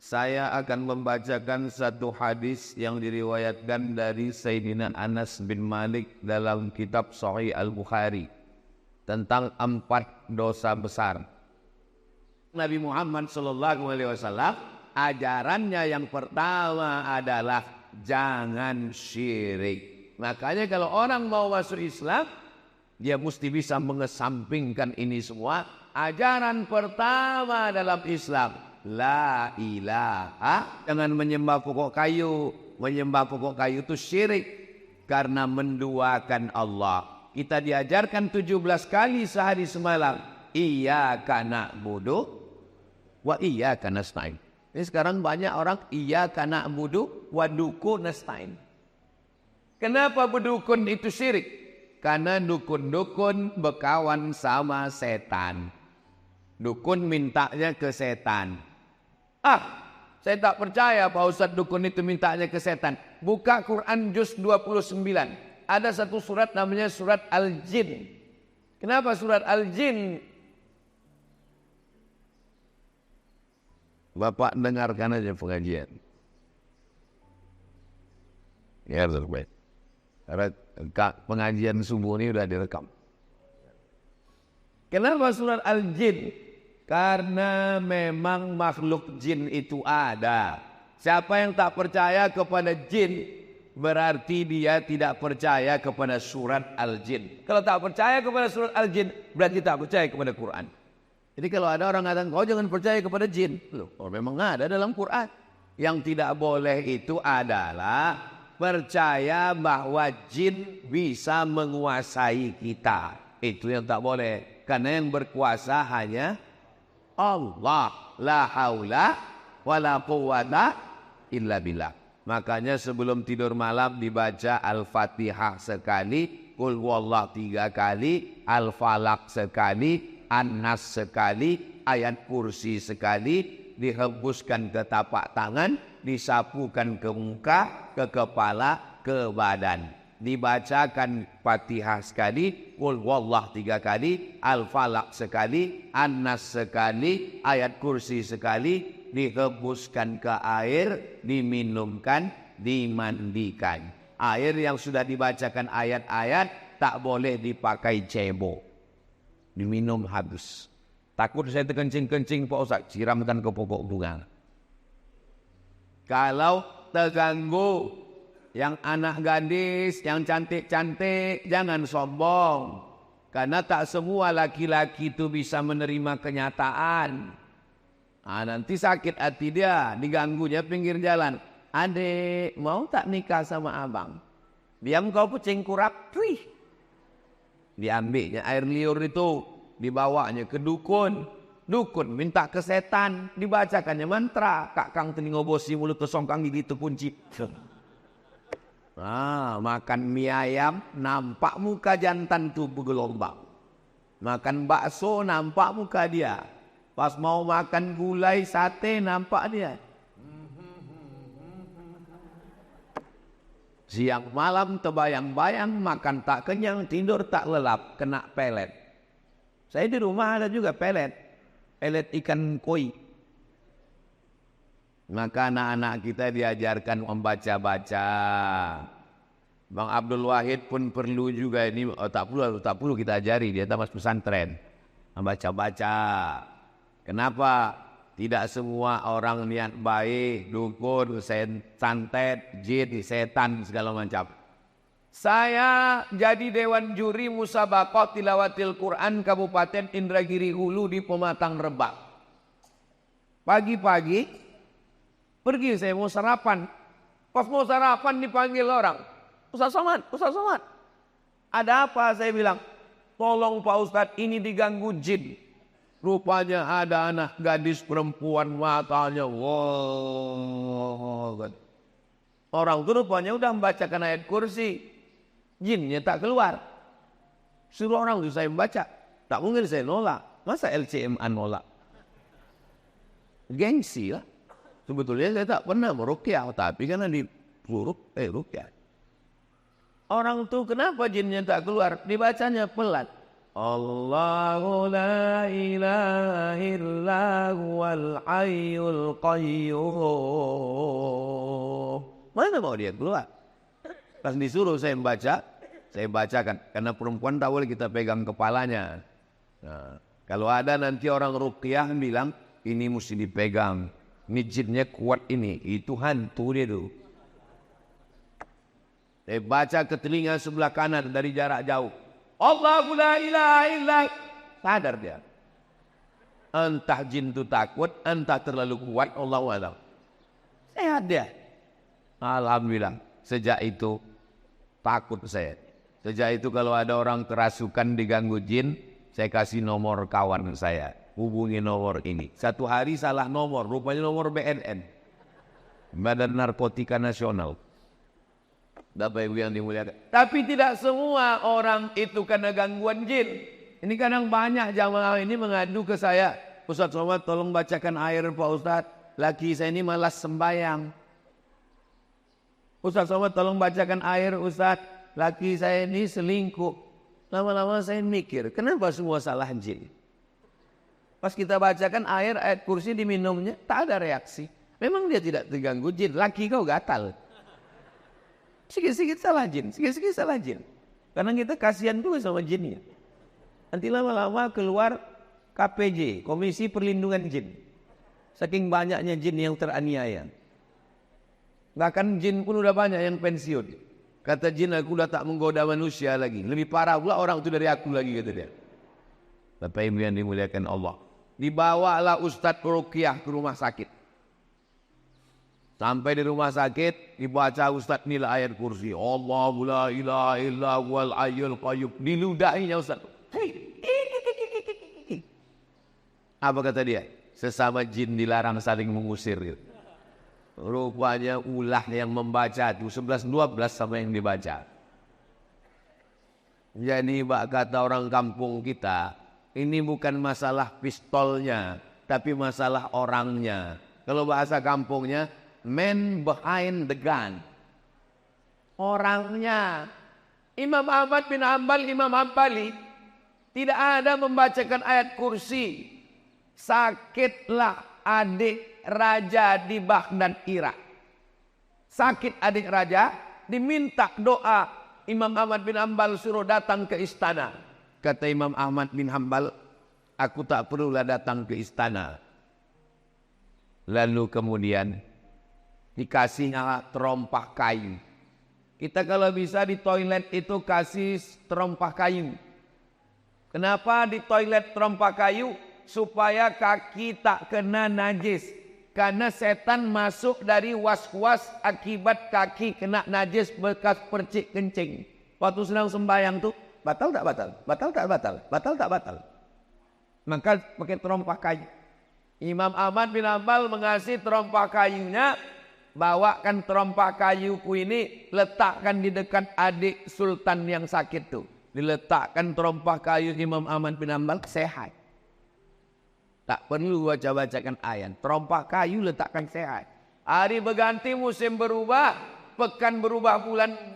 Saya akan membacakan satu hadis yang diriwayatkan dari Sayyidina Anas bin Malik dalam kitab Sahih Al-Bukhari tentang 4 dosa besar. Nabi Muhammad SAW, ajarannya yang pertama adalah jangan syirik. Makanya kalau orang mau masuk Islam, dia mesti bisa mengesampingkan ini semua. Ajaran pertama dalam Islam, la ilaha. Jangan menyembah pokok kayu. Menyembah pokok kayu itu syirik karena menduakan Allah. Kita diajarkan 17 kali sehari semalam, iyyaka na'budu wa iyyaka nasta'in. Ini sekarang banyak orang iyyaka na'budu wa duku nasta'in. Kenapa berdukun itu syirik? Karena dukun-dukun berkawan sama setan. Dukun mintanya ke setan. Saya tak percaya Pak Ustadz dukun itu mintanya ke setan. Buka Quran juz 29. Ada satu surat namanya surat Al-Jin. Kenapa surat Al-Jin? Bapak dengarkan aja pengajian. Ya, terbaik. Karena pengajian subuh ini sudah direkam. Kenapa surat Al-Jin? Karena memang makhluk jin itu ada. Siapa yang tak percaya kepada jin, berarti dia tidak percaya kepada surat Al-Jin. Kalau tak percaya kepada surat Al-Jin, berarti tak percaya kepada Quran. Jadi kalau ada orang mengatakan, kau jangan percaya kepada jin. Loh, memang ada dalam Quran. Yang tidak boleh itu adalah percaya bahwa jin bisa menguasai kita. Itu yang tak boleh. Karena yang berkuasa hanya Allah. La haula wa la quwwata illa billah. Makanya sebelum tidur malam dibaca Al-Fatihah sekali, Qul huwallahu 3 kali, Al-Falaq sekali, An-Nas sekali, ayat kursi sekali, dihembuskan ke tapak tangan, disapukan ke muka, ke kepala, ke badan. Dibacakan Fatihah sekali, Qul huwallahu 3 kali, Al-Falaq sekali, An-Nas sekali, ayat kursi sekali, dihembuskan ke air, diminumkan, dimandikan. Air yang sudah dibacakan ayat-ayat tak boleh dipakai cebok. Diminum habis. Takut saya terkencing-kencing Pak Ustaz, siramkan ke pokok bunga. Kalau terganggu, yang anak gadis, yang cantik-cantik, jangan sombong. Karena tak semua laki-laki itu bisa menerima kenyataan. Nanti sakit hati dia, diganggunya pinggir jalan. Adik, mau tak nikah sama abang? Diam kau kucing kurap, tuih. Diambilnya air liur itu, dibawanya ke dukun. Dukun minta ke setan, dibacakannya mantra. Kakang telinga bosi mulut kesongkang gigi terkunci. Makan mie ayam, nampak muka jantan tu bergelombang. Makan bakso, nampak muka dia. Pas mau makan gulai sate, nampak dia. Siang malam terbayang-bayang, makan tak kenyang, tidur tak lelap, kena pelet. Saya di rumah ada juga pelet ikan koi. Maka anak-anak kita diajarkan membaca-baca. Bang Abdul Wahid pun perlu juga ini, tak perlu kita ajari, dia tamas pesantren. Membaca-baca. Kenapa? Tidak semua orang niat baik, dukun, santet, jin, setan, segala macam. Saya jadi Dewan Juri Musabaqah Tilawatil Quran Kabupaten Indragiri Hulu di Pematang Rebak. Pagi-pagi, pergi saya mau sarapan. Pas mau sarapan dipanggil orang. Ustaz Somad, Ustaz Somad. Ada apa? Saya bilang, tolong Pak Ustadz, ini diganggu jin. Rupanya ada anak gadis perempuan, matanya wow. Orang itu rupanya udah membacakan ayat kursi, jinnya tak keluar. Suruh orang itu saya membaca, tak mungkin saya nolak. Masa LCMA nolak? Gengsi lah. Sebetulnya saya tak pernah meruqyah, tapi karena disuruh ruqyah. Orang itu kenapa jinnya tak keluar? Dibacanya pelan. Allahu la ilaha illa huwal hayyul qayyum. Mana mau dia keluar? Pas disuruh saya bacakan. Karena perempuan tak boleh kita pegang kepalanya. Nah, kalau ada nanti orang ruqyah bilang, ini mesti dipegang. Ini jinnya kuat ini. Itu hantu dia tuh. Saya baca ke telinga sebelah kanan dari jarak jauh. Allahu la ilaha illa. Sadar dia. Entah jin itu takut, entah terlalu kuat, Allahu a'lam. Sehat dia. Alhamdulillah. Sejak itu takut saya. Sejak itu kalau ada orang kerasukan diganggu jin, saya kasih nomor kawan saya. Hubungi nomor ini. Satu hari salah nomor, rupanya nomor BNN. Badan Narkotika Nasional. Bapak Ibu yang dimuliakan. Tapi tidak semua orang itu karena gangguan jin. Ini kadang banyak jamaah ini mengadu ke saya. Ustaz Somad tolong bacakan air Pak Ustaz. Laki saya ini malas sembahyang. Ustaz Somad tolong bacakan air Ustaz. Laki saya ini selingkuh. Lama-lama saya mikir, kenapa semua salah jin? Pas kita bacakan ayat kursi diminumnya, tak ada reaksi. Memang dia tidak terganggu jin. Laki kau gatal. Sikit-sikit salah jin, sikit-sikit salah jin. Karena kita kasihan juga sama jinnya. Nanti lama-lama keluar KPJ, Komisi Perlindungan Jin. Saking banyaknya jin yang teraniaya. Bahkan jin pun udah banyak yang pensiun. Kata jin, aku udah tak menggoda manusia lagi. Lebih parah pula orang itu dari aku lagi, kata dia. Bapak Ibu yang dimuliakan Allah. Dibawalah Ustadz Ruqyah ke rumah sakit. Sampai di rumah sakit, dibaca Ustadz nilai ayat kursi. Allahu la ilaha illa huwal hayyul qayyum. Diludahinya Ustadz. Apa kata dia? Sesama jin dilarang saling mengusir. Rupanya ulah yang membaca itu 11-12 sama yang dibaca. Jadi kata orang kampung kita, ini bukan masalah pistolnya, tapi masalah orangnya. Kalau bahasa kampungnya, man behind the gun. Orangnya. Imam Ahmad bin Hanbal, Imam Hambali tidak ada membacakan ayat kursi. Sakitlah adik raja di Baghdad, Irak. Sakit adik raja, diminta doa. Imam Ahmad bin Hanbal suruh datang ke istana. Kata Imam Ahmad bin Hanbal, aku tak perlulah datang ke istana. Lalu kemudian dikasihnya terompah kayu. Kita kalau bisa di toilet itu kasih terompah kayu. Kenapa di toilet terompah kayu? Supaya kaki tak kena najis. Karena setan masuk dari was-was akibat kaki kena najis bekas percik kencing. Waktu sedang sembahyang tuh, batal tak batal? Batal tak batal? Batal tak batal? Maka pakai terompah kayu. Imam Ahmad bin Hanbal mengasih terompah kayunya. Bawakan terompah kayuku ini, letakkan di dekat adik sultan yang sakit tuh. Diletakkan terompah kayu Imam Ahmad bin Hanbal, sehat. Tak perlu baca-bacakan ayat. Terompah kayu letakkan sehat. Hari berganti, musim berubah, pekan berubah,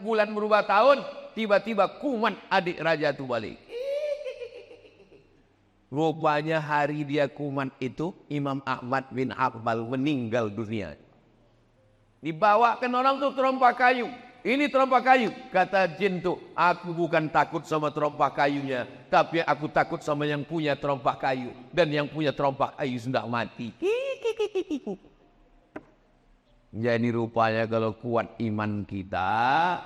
bulan berubah tahun, tiba-tiba kumat adik raja itu balik. Rupanya hari dia kumat itu, Imam Ahmad bin Hanbal meninggal dunia. Dibawakan orang tuh terompah kayu. Ini terompah kayu. Kata jin tuh, aku bukan takut sama terompah kayunya, tapi aku takut sama yang punya terompah kayu. Dan yang punya terompah kayu sudah mati. Jadi rupanya kalau kuat iman kita,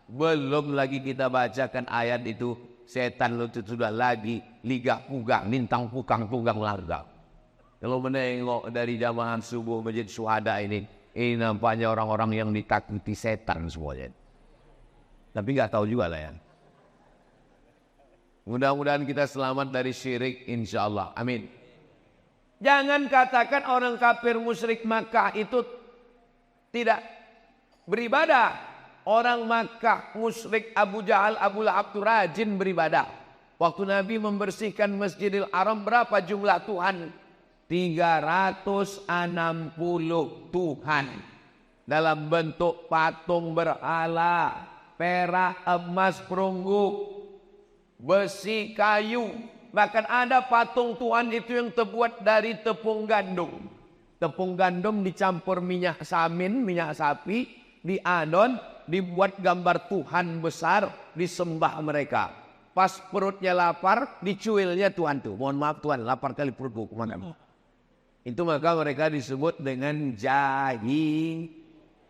belum lagi kita bacakan ayat itu, setan itu sudah lagi ligah pugang, nintang pugang larga. Kalau menengok dari jamaah subuh Masjid Syuhada ini nampaknya orang-orang yang ditakuti setan semuanya. Tapi nggak tahu juga lah ya. Mudah-mudahan kita selamat dari syirik, insya Allah. Amin. Jangan katakan orang kafir musyrik Makkah itu tidak beribadah. Orang Makkah musyrik Abu Jahal, Abu Lahab itu rajin beribadah. Waktu Nabi membersihkan Masjidil Haram, berapa jumlah Tuhan? 360 Tuhan dalam bentuk patung berhala, perak, emas, perunggu. besi, kayu. Bahkan ada patung Tuhan itu yang terbuat dari tepung gandum. Tepung gandum dicampur minyak samin, minyak sapi, diadon, dibuat gambar Tuhan besar, disembah mereka. Pas perutnya lapar, dicuilnya Tuhan tuh. Mohon maaf Tuhan, lapar kali perutku. Itu maka mereka disebut dengan jahil.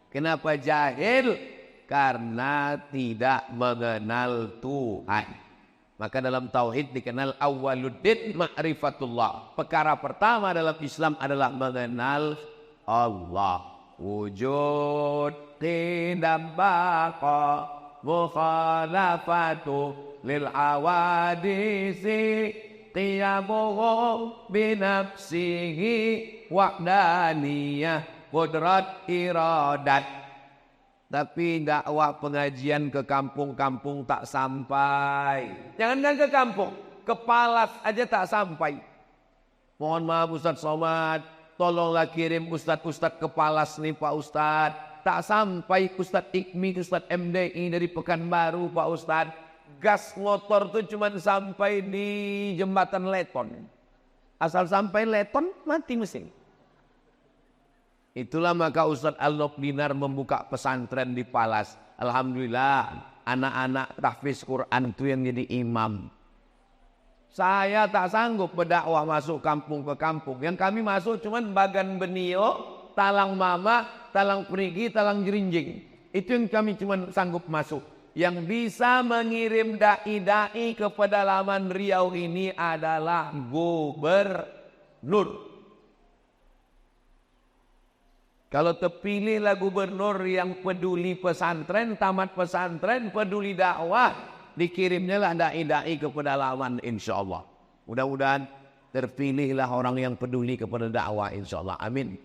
Kenapa jahil? Karena tidak mengenal Tuhan. Maka dalam tauhid dikenal awwaluddin ma'rifatullah. Perkara pertama dalam Islam adalah mengenal Allah. Wujud tidak baqa mukhalafatu lil awadisi qiyamuhu binafsihi wahdaniyah qudrat iradat. Tapi dakwah pengajian ke kampung-kampung tak sampai. Jangankan ke kampung, ke Palas aja tak sampai. Mohon maaf Ustadz Somad, tolonglah kirim Ustadz-Ustadz ke Palas nih Pak Ustadz. Tak sampai Ustadz Ikmi, Ustadz MDI dari Pekanbaru Pak Ustadz. Gas motor tuh cuma sampai di jembatan Leton. Asal sampai Leton mati mesin. Itulah maka Ustadz Al-Lob Dinar membuka pesantren di Palas. Alhamdulillah anak-anak tahfiz Quran itu yang jadi imam. Saya tak sanggup berdakwah masuk kampung ke kampung. Yang kami masuk cuman Bagan Benio, Talang Mama, Talang Perigi, Talang Jerinjing. Itu yang kami cuman sanggup masuk. Yang bisa mengirim dai-dai ke pedalaman Riau ini adalah gubernur. Kalau terpilihlah gubernur yang peduli pesantren, tamat pesantren, peduli dakwah, dikirimnya lah dai-dai ke pedalaman insyaAllah. Mudah-mudahan terpilihlah orang yang peduli kepada dakwah insyaAllah. Amin.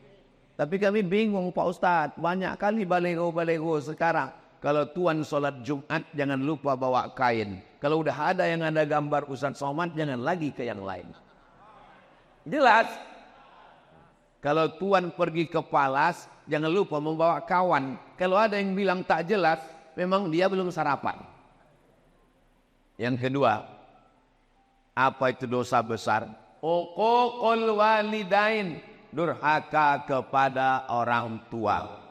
Tapi kami bingung Pak Ustadz, banyak kali balego-balego sekarang. Kalau tuan sholat Jumat jangan lupa bawa kain. Kalau udah ada yang ada gambar Ustadz Somad jangan lagi ke yang lain. Jelas. Kalau tuan pergi ke Palas, jangan lupa membawa kawan. Kalau ada yang bilang tak jelas, memang dia belum sarapan. Yang kedua, apa itu dosa besar? Uququl walidain, durhaka kepada orang tua.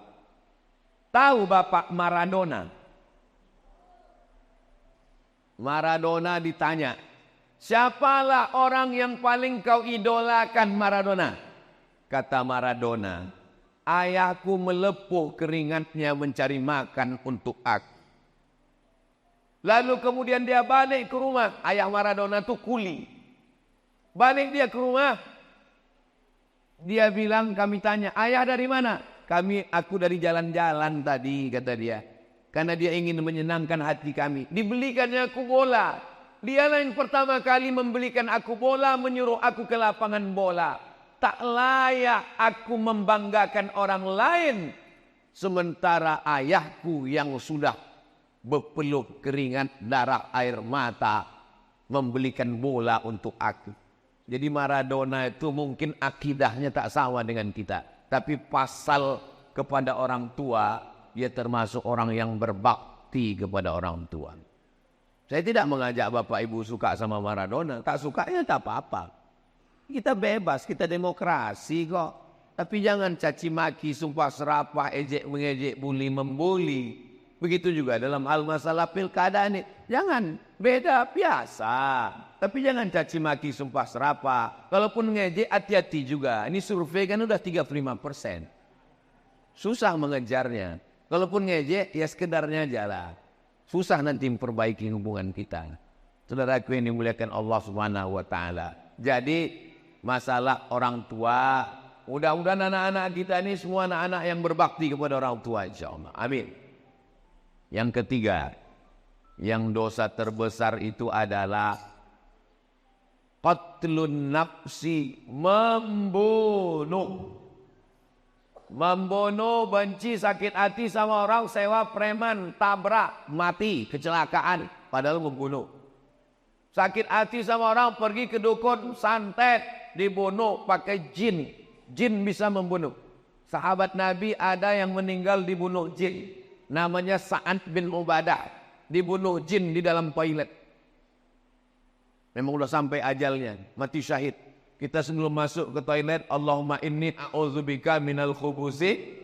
Tahu Bapak Maradona? Maradona ditanya, siapalah orang yang paling kau idolakan Maradona? Kata Maradona, ayahku melepuh keringatnya mencari makan untuk aku. Lalu kemudian dia balik ke rumah. Ayah Maradona itu kuli. Balik dia ke rumah. Dia bilang, kami tanya, ayah dari mana? Aku dari jalan-jalan tadi, kata dia. Karena dia ingin menyenangkan hati kami. Dibelikannya aku bola. Dialah yang pertama kali membelikan aku bola, menyuruh aku ke lapangan bola. Tak layak aku membanggakan orang lain. Sementara ayahku yang sudah berpeluh keringat, darah, air mata, membelikan bola untuk aku. Jadi Maradona itu mungkin akidahnya tak sama dengan kita. Tapi pasal kepada orang tua, dia termasuk orang yang berbakti kepada orang tua. Saya tidak mengajak Bapak Ibu suka sama Maradona. Tak suka ya tak apa-apa. Kita bebas, kita demokrasi kok. Tapi jangan caci maki, sumpah serapah, ejek mengejek, bully membuli. Begitu juga dalam hal masalah pilkada ini. Jangan, beda biasa. Tapi jangan caci maki, sumpah serapah. Kalaupun ngejek, hati-hati juga. Ini survei kan udah 35%. Susah mengejarnya. Kalaupun ngejek, ya sekedarnya aja lah. Susah nanti memperbaiki hubungan kita. Saudaraku yang dimuliakan Allah Subhanahu wa Ta'ala. Jadi masalah orang tua, mudah-mudahan anak-anak kita ini semua anak-anak yang berbakti kepada orang tua insyaallah. Amin. Yang ketiga, yang dosa terbesar itu adalah qatlun nafsi, membunuh. Membunuh, benci, sakit hati sama orang, sewa preman, tabrak, mati, kecelakaan, padahal membunuh. Sakit hati sama orang, pergi ke dukun, santet, dibunuh pakai jin. Jin bisa membunuh. Sahabat Nabi ada yang meninggal dibunuh jin. Namanya Sa'ad bin Ubadah. Dibunuh jin di dalam toilet. Memang udah sampai ajalnya, mati syahid. Kita sebelum masuk ke toilet, Allahumma inni a'udzubika minal khubusi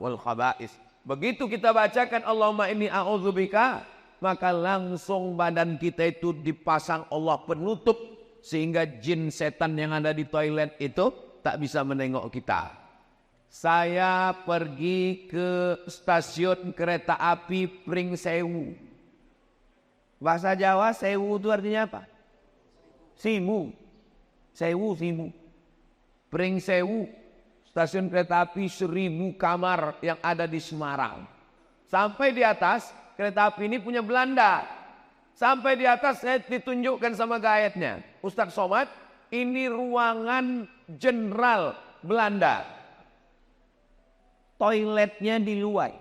wal khaba'is. Begitu kita bacakan Allahumma inni a'udzubika, maka langsung badan kita itu dipasang Allah penutup, sehingga jin setan yang ada di toilet itu tak bisa menengok kita. Saya pergi ke stasiun kereta api Pringsewu. Bahasa Jawa sewu itu artinya apa? Simu. Sewu, simu. Pringsewu, stasiun kereta api 1000 kamar yang ada di Semarang. Sampai di atas, kereta api ini punya Belanda. Sampai di atas saya ditunjukkan sama guide-nya, Ustaz Somad, ini ruangan jenderal Belanda. Toiletnya di luar.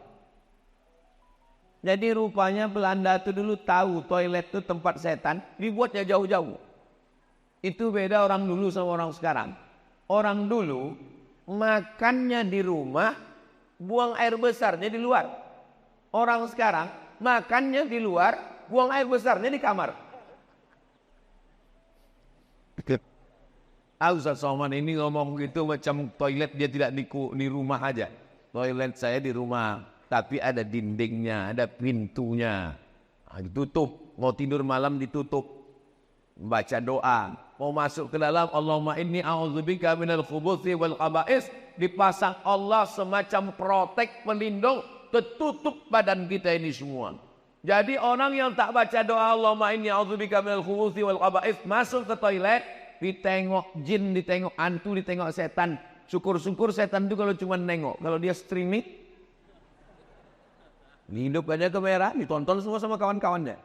Jadi rupanya Belanda itu dulu tahu toilet itu tempat setan, dibuatnya jauh-jauh. Itu beda orang dulu sama orang sekarang. Orang dulu makannya di rumah, buang air besarnya di luar. Orang sekarang makannya di luar, buang air besarnya di kamar. Ustaz Somad ini ngomong gitu macam toilet dia tidak di rumah aja. Toilet saya di rumah, tapi ada dindingnya, ada pintunya. Ditutup, mau tidur malam ditutup. Baca doa, mau masuk ke dalam Allahumma inni a'udzubika minal khubuthi wal khaba'is, dipasang Allah semacam protek pelindung, tertutup badan kita ini semua. Jadi orang yang tak baca doa Allahumma inni a'udzubika minal khubuthi wal khaba'is, masuk ke toilet, ditengok jin, ditengok hantu, ditengok setan. Syukur-syukur setan itu kalau cuma nengok, kalau dia streaming, hidup aja kamera, ditonton semua sama kawan-kawannya.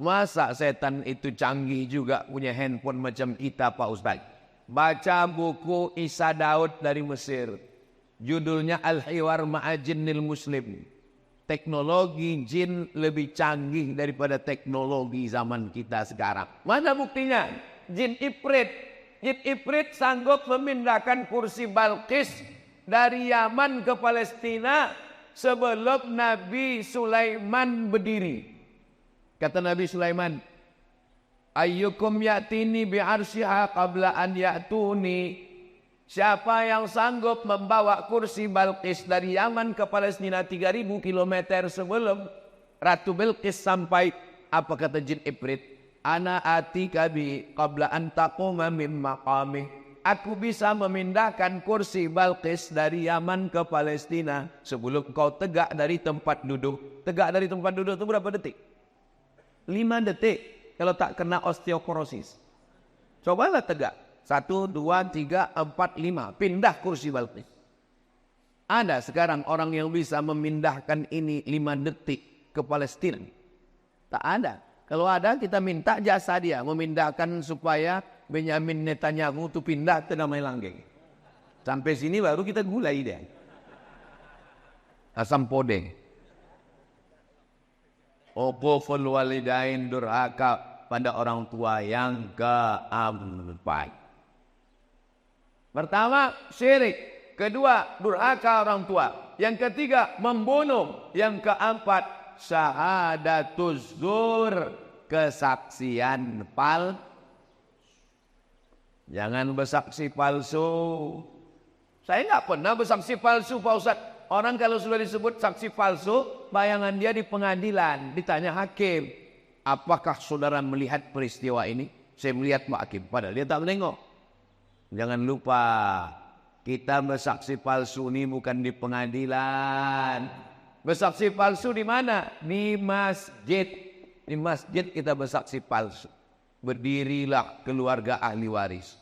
Masa setan itu canggih juga punya handphone macam kita Pak Ustaz? Baca buku Isa Daud dari Mesir. Judulnya Al-Hiwar Ma'ajinnil Muslim. Teknologi jin lebih canggih daripada teknologi zaman kita sekarang. Mana buktinya? Jin Ifrit. Jin Ifrit sanggup memindahkan kursi Balqis dari Yaman ke Palestina sebelum Nabi Sulaiman berdiri. Kata Nabi Sulaiman, ayyukum ya'tini bi'arsyiha qabla an ya'tuni. Siapa yang sanggup membawa kursi Balqis dari Yaman ke Palestina 3000 km sebelum Ratu Bilqis sampai, apa kata jin Ifrit? Ana atika bi qabla an taquma min maqami. Aku bisa memindahkan kursi Balqis dari Yaman ke Palestina sebelum kau tegak dari tempat duduk. Tegak dari tempat duduk itu berapa detik? 5 detik kalau tak kena osteoporosis. Cobalah tegak. 1, 2, 3, 4, 5. Pindah kursi Balqis. Ada sekarang orang yang bisa memindahkan ini 5 detik ke Palestina? Tak ada. Kalau ada kita minta jasa dia memindahkan supaya Benyamin Netanyahu itu pindah ke Damai Langgeng. Sampai sini baru kita gulai dia. Asam podeng. Uquful walidain, durhaka pada orang tua yang keempat. Pertama, syirik. Kedua, durhaka orang tua. Yang ketiga, membunuh. Yang keempat, syahadatuz zur, kesaksian palsu. Jangan bersaksi palsu. Saya nggak pernah bersaksi palsu Pak Ustaz. Orang kalau sudah disebut saksi palsu, bayangan dia di pengadilan, ditanya hakim, apakah saudara melihat peristiwa ini? Saya melihat Pak Hakim, padahal dia tak menengok. Jangan lupa, kita bersaksi palsu ini bukan di pengadilan. Bersaksi palsu di mana? Di masjid. Di masjid kita bersaksi palsu. Berdirilah keluarga ahli waris.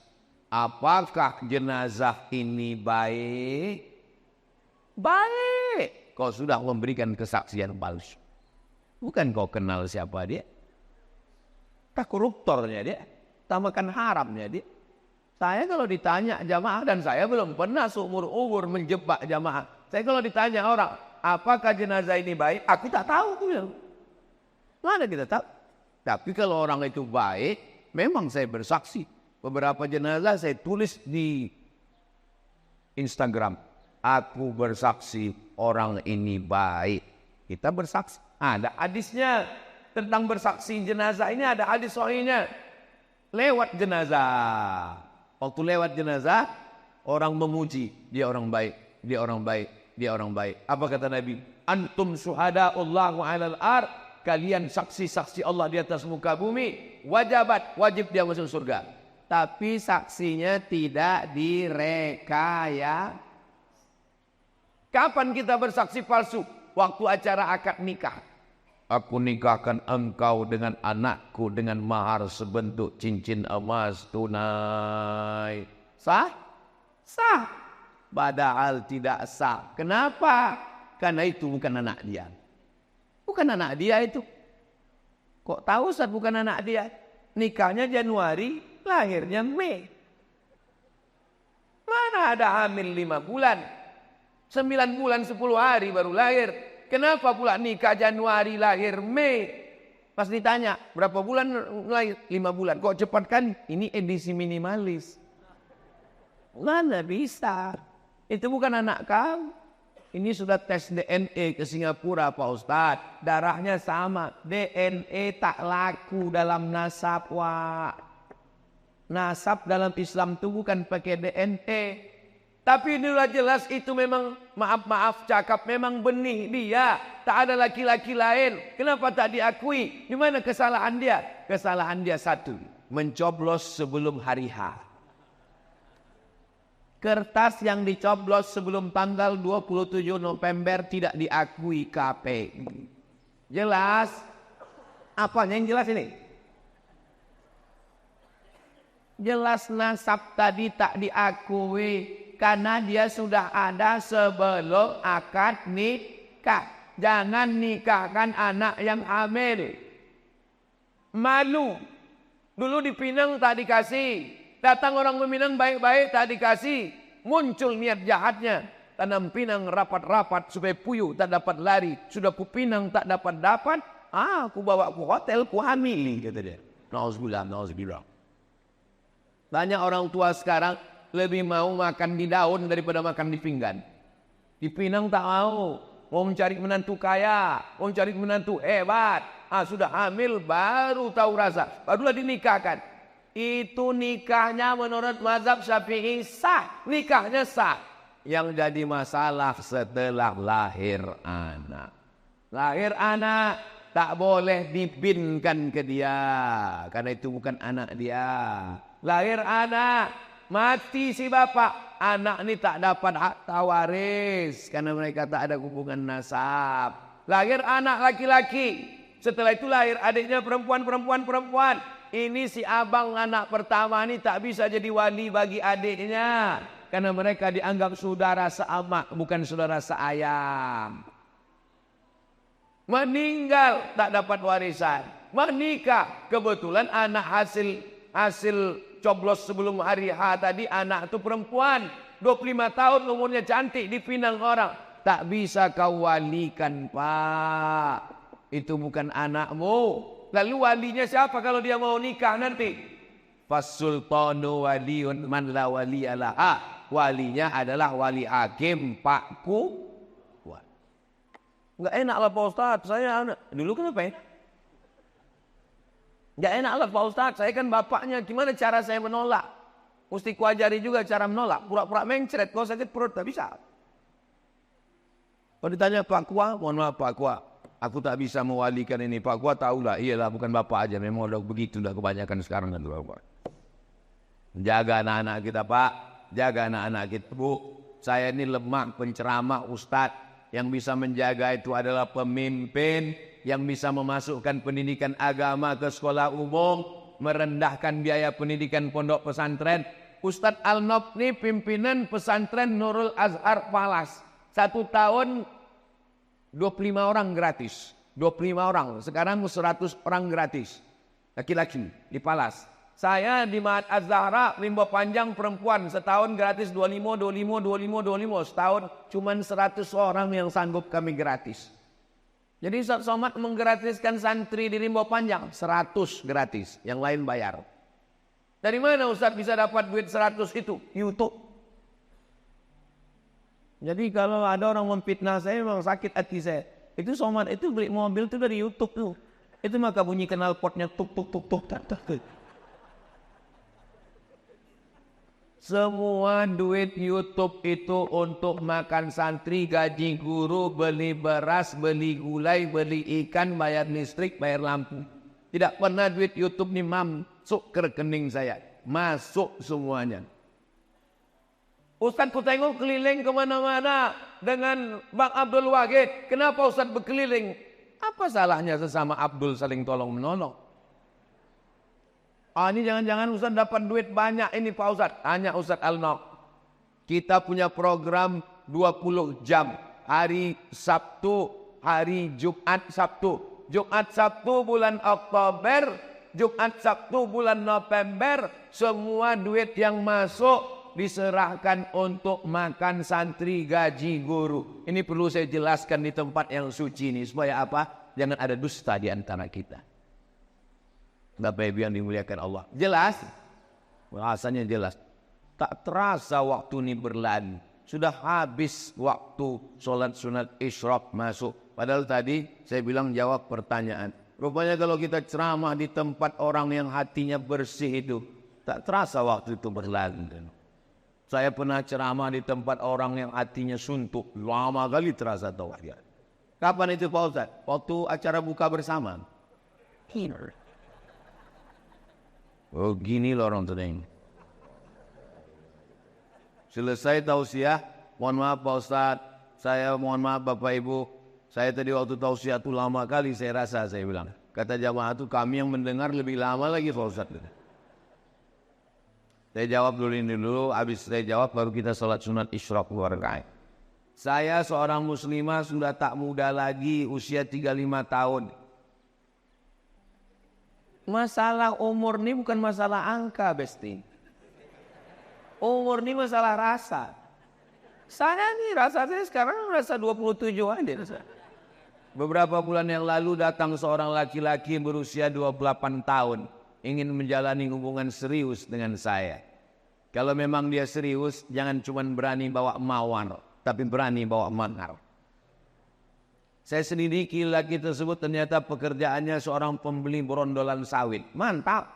Apakah jenazah ini baik? Baik. Kau sudah memberikan kesaksian palsu. Bukan kau kenal siapa dia. Tak koruptornya dia. Tak makan haramnya dia. Saya kalau ditanya jamaah, dan saya belum pernah seumur-umur menjebak jamaah. Saya kalau ditanya orang, apakah jenazah ini baik? Aku tak tahu. Mana kita tahu? Tapi kalau orang itu baik, memang saya bersaksi. Beberapa jenazah saya tulis di Instagram. Aku bersaksi orang ini baik. Kita bersaksi. Ada hadisnya. tentang bersaksi jenazah ini ada hadis sahihnya. Lewat jenazah. Waktu lewat jenazah, orang memuji, dia orang baik, dia orang baik, dia orang baik. Apa kata Nabi? Antum syuhada'ullahu 'alal ard, kalian saksi-saksi Allah di atas muka bumi, wajib dia masuk surga. Tapi saksinya tidak direkayasa. Kapan kita bersaksi palsu? Waktu acara akad nikah. Aku nikahkan engkau dengan anakku dengan mahar sebentuk cincin emas tunai. Sah? Sah. Padahal tidak sah. Kenapa? Karena itu bukan anak dia. Bukan anak dia itu. Kok tahu Ustaz bukan anak dia? Nikahnya Januari, lahirnya Mei. Mana ada hamil 5 bulan? 9 bulan 10 hari baru lahir. Kenapa pula nikah Januari lahir Mei? Pas ditanya berapa bulan lahir? 5 bulan. Kok cepat kan? Ini edisi minimalis. Mana bisa? Itu bukan anak kamu. Ini sudah tes DNA ke Singapura Pak Ustadz. Darahnya sama. DNA tak laku dalam nasab. Wah. Nasab dalam Islam itu bukan pakai DNA. Tapi inilah jelas itu memang maaf cakap memang benih dia. Tak ada laki-laki lain. Kenapa tak diakui? Di mana kesalahan dia? Kesalahan dia satu. Mencoblos sebelum hari H. Kertas yang dicoblos sebelum tanggal 27 November tidak diakui KPI. Jelas? Apanya yang jelas ini? Jelas nasab tadi tak diakui. Karena dia sudah ada sebelum akad nikah. Jangan nikahkan anak yang hamil. Malu. Dulu di Pinang tak dikasih. Datang orang Minang baik-baik tak dikasih. Muncul niat jahatnya. Tanam pinang rapat-rapat supaya puyuh tak dapat lari. Sudah Pinang tak dapat. Aku bawa ke hotel, ku hamili. Kata dia. Nauzubillah. Banyak orang tua sekarang lebih mau makan di daun daripada makan di pinggan. Di Pinang tak mau. Mau mencari menantu kaya. Mau mencari menantu hebat. Sudah hamil baru tahu rasa. Barulah dinikahkan. Itu nikahnya menurut mazhab Syafi'i sah. Nikahnya sah. Yang jadi masalah setelah lahir anak. Lahir anak tak boleh dibinkan ke dia. Karena itu bukan anak dia. Lahir anak. Mati si bapak, anak ini tak dapat hak tawaris karena mereka tak ada hubungan nasab. Lahir anak laki-laki, setelah itu lahir adiknya perempuan. Ini si abang anak pertama ini tak bisa jadi wali bagi adiknya karena mereka dianggap saudara seamak bukan saudara seayam. Meninggal tak dapat warisan. Menikah kebetulan anak hasil coblos sebelum hari H tadi anak itu perempuan 25 tahun umurnya cantik dipinang orang tak bisa kau walikan Pak, itu bukan anakmu. Lalu walinya siapa kalau dia mau nikah nanti? Fasultanu waliyun man la waliyalah. Walinya adalah wali hakim Pakku. Enggak enak lah Pak Ustadz, saya dulu kenapa ya? Enggak enak lah Pak Ustadz, saya kan bapaknya, gimana cara saya menolak? Mesti kuajari juga cara menolak, pura-pura mencret, kalau sakit perut tak bisa. Kalau ditanya Pak Kua, mohon maaf Pak Kua, aku tak bisa mewalikan ini. Pak Kua tahulah, iyalah bukan bapak aja, memang udah begitu, udah kebanyakan sekarang kan Pak. Jaga anak-anak kita Pak, jaga anak-anak kita Bu. Saya ini lemah penceramah Ustadz, yang bisa menjaga itu adalah pemimpin, yang bisa memasukkan pendidikan agama ke sekolah umum, merendahkan biaya pendidikan pondok pesantren. Ustadz Al-Nob ini pimpinan pesantren Nurul Azhar Palas. 1 tahun 25 orang gratis. 25 orang, sekarang 100 orang gratis. Laki-laki di Palas. Saya di Mahat Az-Zahra, Limbo Panjang perempuan, setahun gratis 25. Setahun cuma 100 orang yang sanggup kami gratis. Jadi Ustaz Somad menggratiskan santri di Rimbo Panjang 100 gratis, yang lain bayar. Dari mana Ustaz bisa dapat duit 100 itu? YouTube. Jadi kalau ada orang memfitnah saya memang sakit hati saya. Itu Somad itu beli mobil itu dari YouTube tuh. Itu maka bunyi knalpotnya tuk tuk tuk tuk tak tak. Semua duit YouTube itu untuk makan santri, gaji guru, beli beras, beli gulai, beli ikan, bayar listrik, bayar lampu. Tidak pernah duit YouTube ini masuk ke rekening saya. Masuk semuanya. Ustaz ku tengok keliling kemana-mana dengan Bang Abdul Wahid. Kenapa Ustaz berkeliling? Apa salahnya sesama Abdul saling tolong menolong? Ini jangan-jangan Ustaz dapat duit banyak ini Pak Ustaz. Tanya Ustaz Al-Nok. Kita punya program 20 jam. Hari Sabtu, hari Jumat Sabtu. Jumat Sabtu bulan Oktober, Jumat Sabtu bulan November. Semua duit yang masuk diserahkan untuk makan santri, gaji guru. Ini perlu saya jelaskan di tempat yang suci ini. Supaya apa? Jangan ada dusta di antara kita. Bapak Ibu yang dimuliakan Allah. Jelas? Bahasanya jelas. Tak terasa waktu ini berlalu. Sudah habis waktu sholat sunat isyraq masuk. Padahal tadi saya bilang jawab pertanyaan. Rupanya kalau kita ceramah di tempat orang yang hatinya bersih itu. Tak terasa waktu itu berlalu. Saya pernah ceramah di tempat orang yang hatinya suntuk. Lama kali terasa tauhid. Kapan itu Pak Ustaz? Waktu acara buka bersama. Oh gini loh orang tadi. Selesai tausiah. Mohon maaf Pak Ustaz. Saya mohon maaf Bapak Ibu. Saya tadi waktu tausiah itu lama kali saya rasa saya bilang. Kata jamaah itu kami yang mendengar lebih lama lagi Pak Ustaz. Saya jawab dulu ini dulu. Habis saya jawab baru kita sholat sunat isyraq 2 rakaat. Saya seorang muslimah sudah tak muda lagi, usia 35 tahun. Masalah umur ini bukan masalah angka, Besti. Umur ini masalah rasa. Saya nih rasa saya sekarang rasa 27 aja. Beberapa bulan yang lalu datang seorang laki-laki berusia 28 tahun. Ingin menjalani hubungan serius dengan saya. Kalau memang dia serius, jangan cuma berani bawa mawar. Tapi berani bawa mahar. Saya selidiki laki tersebut ternyata pekerjaannya seorang pembeli berondolan sawit. Mantap.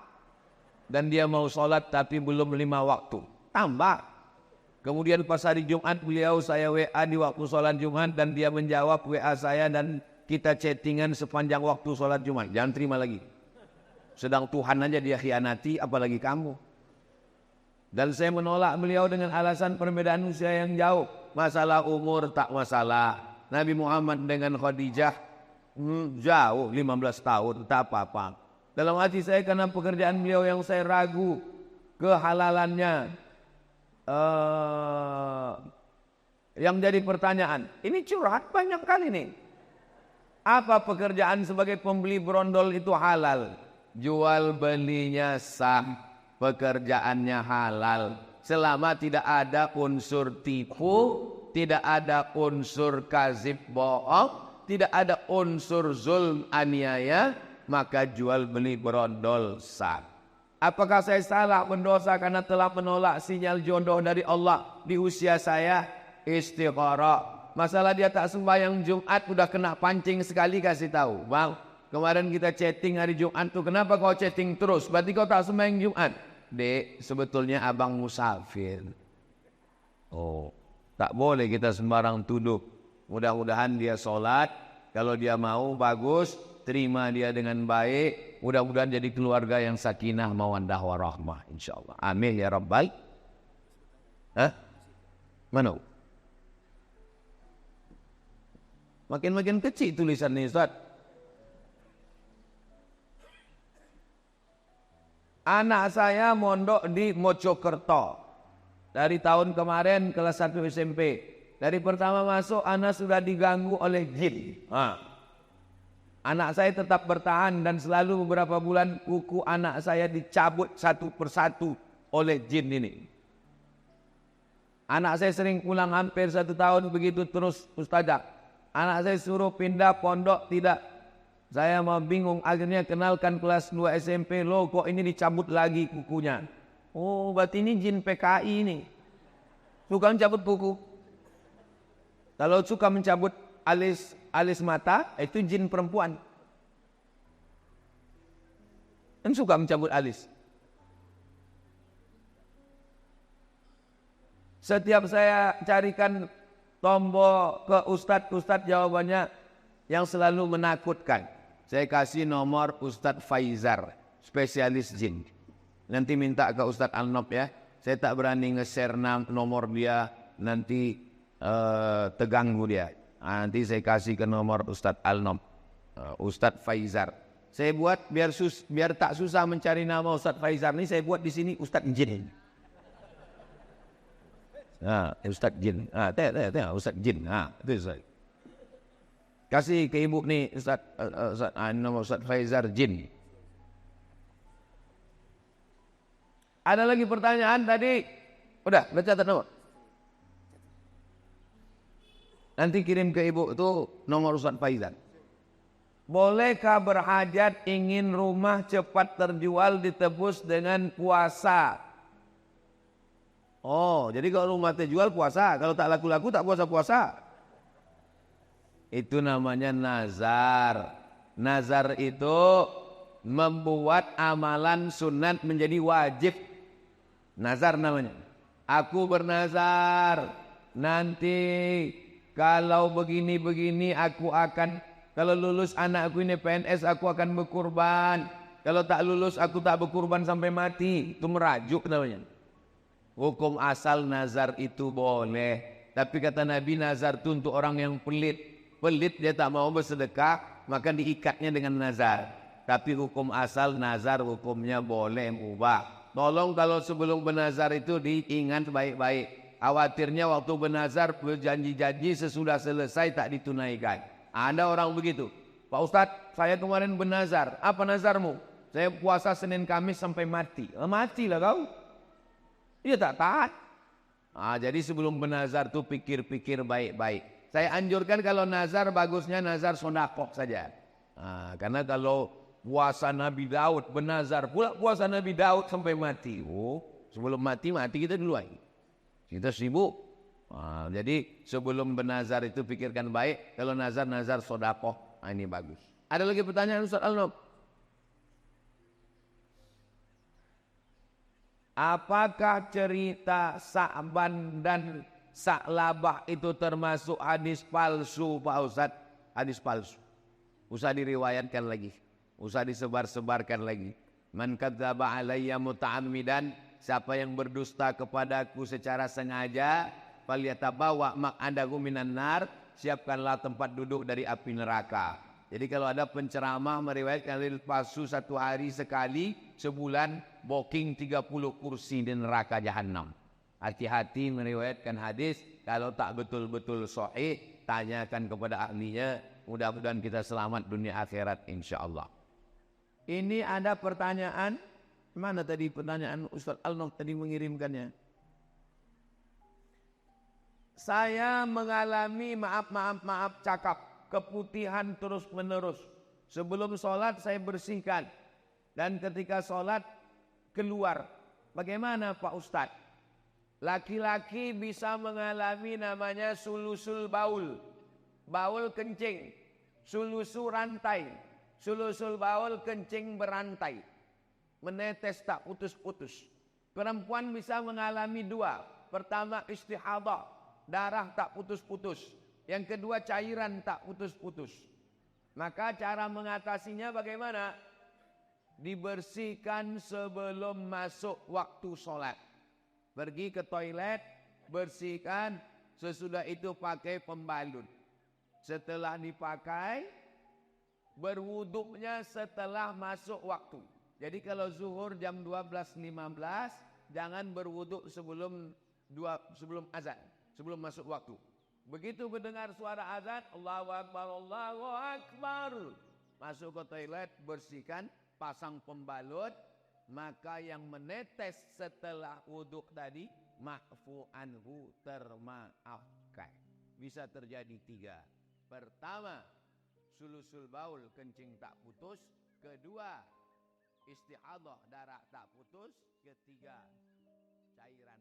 Dan dia mau sholat tapi belum 5 waktu. Tambah. Kemudian pas hari Jumat beliau saya WA di waktu sholat Jumat. Dan dia menjawab WA saya dan kita chattingan sepanjang waktu sholat Jumat. Jangan terima lagi. Sedang Tuhan aja dia khianati apalagi kamu. Dan saya menolak beliau dengan alasan perbedaan usia yang jauh. Masalah umur tak masalah. Nabi Muhammad dengan Khadijah jauh 15 tahun tak apa-apa. Dalam hati saya karena pekerjaan beliau yang saya ragu kehalalannya. Yang jadi pertanyaan, ini curhat banyak kali nih. Apa pekerjaan sebagai pembeli berondol itu halal? Jual belinya sah, pekerjaannya halal. Selama tidak ada unsur tipu, tidak ada unsur kazib bohong, tidak ada unsur zulm aniaya, maka jual beli berondol sah. Apakah saya salah berdosa karena telah menolak sinyal jodoh dari Allah di usia saya? Istikharah. Masalah dia tak sembahyang Jumat udah kena pancing sekali kasih tahu. Bang, kemarin kita chatting hari Jumat tuh, kenapa kau chatting terus? Berarti kau tak sembahyang Jumat. Dek, sebetulnya abang musafir. Oh, tak boleh kita sembarang tuduh. Mudah-mudahan dia sholat. Kalau dia mau, bagus. Terima dia dengan baik. Mudah-mudahan jadi keluarga yang sakinah, mawaddah, warahmah. InsyaAllah. Amin ya Rabbal. Hah? Mana? Makin-makin kecil tulisan ini, Ustaz. Anak saya mondok di Mojokerto. Dari tahun kemarin kelas 1 SMP. Dari pertama masuk anak sudah diganggu oleh jin. Anak saya tetap bertahan dan selalu beberapa bulan kuku anak saya dicabut satu persatu oleh jin ini. Anak saya sering pulang hampir 1 tahun begitu terus Ustazah. Anak saya suruh pindah pondok tidak. Saya mau bingung, akhirnya kenalkan kelas 2 SMP, loh kok ini dicabut lagi kukunya. Oh berarti ini jin PKI ini. Suka mencabut kuku. Kalau suka mencabut alis mata, itu jin perempuan. Kan suka mencabut alis. Setiap saya carikan tombol ke ustadz jawabannya yang selalu menakutkan. Saya kasih nomor Ustadz Faizar, spesialis jin. Nanti minta ke Ustadz Al-Nob ya. Saya tak berani nge-share nomor dia, nanti terganggu dia. Nanti saya kasih ke nomor Ustadz Al-Nob, Ustadz Faizar. Saya buat biar tak susah mencari nama Ustadz Faizar ini, saya buat di sini Ustadz Jin. Ustadz Jin. Tengok Ustadz Jin. Itu Ustadz. Kasih ke ibu nih nama Ustadz Faizar Jin. Ada lagi pertanyaan tadi? Udah catat nomor. Nanti kirim ke ibu itu nomor Ustadz Faizar. Bolehkah berhajat ingin rumah cepat terjual ditebus dengan puasa? Oh, jadi kalau rumah terjual puasa, kalau tak laku-laku tak puasa-puasa. Itu namanya nazar. Nazar itu membuat amalan sunat menjadi wajib. Nazar namanya. Aku bernazar, nanti kalau begini-begini aku akan, kalau lulus anakku ini PNS aku akan berkurban. Kalau tak lulus aku tak berkurban sampai mati. Itu merajuk namanya. Hukum asal nazar itu boleh. Tapi kata Nabi, nazar itu untuk orang yang pelit. Pelit dia tak mau bersedekah, maka diikatnya dengan nazar. Tapi hukum asal nazar hukumnya boleh mubah. Tolong kalau sebelum bernazar itu diingat baik-baik. Khawatirnya waktu bernazar berjanji-janji sesudah selesai tak ditunaikan. Ada orang begitu. Pak Ustadz, saya kemarin bernazar. Apa nazarmu? Saya puasa Senin Kamis sampai mati. Matilah kau. Dia tak taat. Jadi sebelum bernazar tu pikir-pikir baik-baik. Saya anjurkan kalau nazar bagusnya nazar sodakoh saja. Karena kalau puasa Nabi Daud bernazar pula puasa Nabi Daud sampai mati. Sebelum mati kita duluan. Kita sibuk. Jadi sebelum bernazar itu pikirkan baik. Kalau nazar sodakoh, ini bagus. Ada lagi pertanyaan Ustaz Al-Nob? Apakah cerita Sa'ban dan Sa'labah itu termasuk hadis palsu Pak Ustaz? Hadis palsu. Usah diriwayatkan lagi. Usah disebar-sebarkan lagi. Man kadzdzaba alayya muta'ammidan, siapa yang berdusta kepadaku secara sengaja, falyatabawa maq'adahu minan nar, siapkanlah tempat duduk dari api neraka. Jadi kalau ada penceramah meriwayatkan hadis palsu satu hari sekali, sebulan booking 30 kursi di neraka jahanam. Hati-hati meriwayatkan hadis, kalau tak betul-betul sahih, tanyakan kepada ahlinya. Mudah-mudahan kita selamat dunia akhirat insyaallah. Ini ada pertanyaan, mana tadi pertanyaan Ustaz Al-Nob tadi mengirimkannya? Saya mengalami maaf cakap, keputihan terus menerus. Sebelum sholat saya bersihkan, dan ketika sholat keluar. Bagaimana Pak Ustadz? Laki-laki bisa mengalami namanya sulusul baul. Baul kencing, sulusul rantai. Sulusul baul kencing berantai, menetes tak putus-putus. Perempuan bisa mengalami dua. Pertama istihadah, darah tak putus-putus. Yang kedua cairan tak putus-putus. Maka cara mengatasinya bagaimana? Dibersihkan sebelum masuk waktu sholat. Pergi ke toilet, bersihkan, sesudah itu pakai pembalut. Setelah dipakai, berwuduknya setelah masuk waktu. Jadi kalau zuhur jam 12.15, jangan berwuduk sebelum azan, sebelum masuk waktu. Begitu mendengar suara azan, Allahu Akbar, Allahu Akbar, masuk ke toilet, bersihkan, pasang pembalut, maka yang menetes setelah wuduk tadi ma'fu anhu, termaafkan. Bisa terjadi tiga. Pertama, sulusul baul kencing tak putus. Kedua, istihadah darah tak putus. Ketiga, cairan